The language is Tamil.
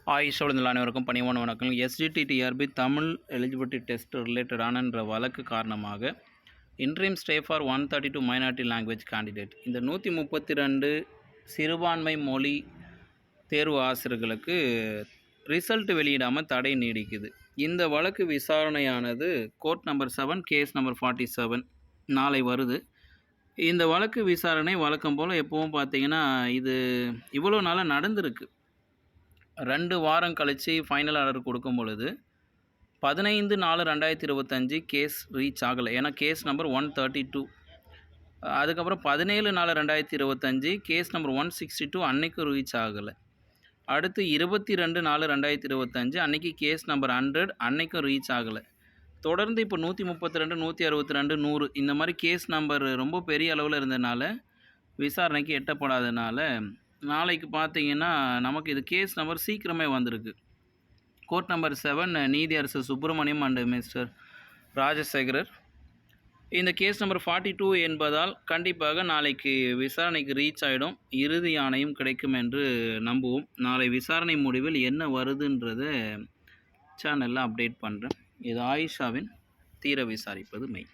ஆயுஷோட அனைவருக்கும் பணிவான வணக்கம். எஸ்ஜிடிஆர்பி தமிழ் எலிஜிபிலிட்டி டெஸ்ட் ரிலேட்டடானன்ற வழக்கு காரணமாக interim stay for 132 minority language candidate இந்த 132 சிறுபான்மை மொழி தேர்வு ஆசிரியர்களுக்கு ரிசல்ட் வெளியிடாமல் தடை நீடிக்குது. இந்த வழக்கு விசாரணையானது கோர்ட் நம்பர் 7 கேஸ் நம்பர் 47 நாளை வருது. இந்த வழக்கு விசாரணை வழக்கம் போல் எப்பவும் பார்த்தீங்கன்னா இது இவ்வளோ நாளாக நடந்திருக்கு. 2 வாரம் கழித்து ஃபைனல் ஆர்டர் கொடுக்கும் பொழுது 15/4/2025 கேஸ் ரீச் ஆகலை. ஏன்னா கேஸ் நம்பர் 132. அதுக்கப்புறம் 17/4/2025 கேஸ் நம்பர் 162 அன்னைக்கும் ரீச் ஆகலை. அடுத்து 22/4/2025 அன்னைக்கு கேஸ் நம்பர் 100 அன்னைக்கும் ரீச் ஆகலை. தொடர்ந்து இப்போ 132, 162, 100 இந்த மாதிரி கேஸ் நம்பர் ரொம்ப பெரிய அளவில் இருந்ததுனால விசாரணைக்கு எட்டப்படாதனால நாளைக்கு பார்த்தீங்கன்னா நமக்கு இது கேஸ் நம்பர் சீக்கிரமே வந்திருக்கு. கோர்ட் நம்பர் 7 நீதியரசர் சுப்பிரமணியம் அண்ட் மிஸ்டர் ராஜசேகரர். இந்த கேஸ் நம்பர் 42 என்பதால் கண்டிப்பாக நாளைக்கு விசாரணைக்கு ரீச் ஆகிடும். இறுதி ஆணையம் கிடைக்கும் என்று நம்புவோம். நாளை விசாரணை முடிவில் என்ன வருதுன்றதை சேனலில் அப்டேட் பண்ணுறேன். இது ஆயிஷாவின் தீர விசாரிப்பது மெய்.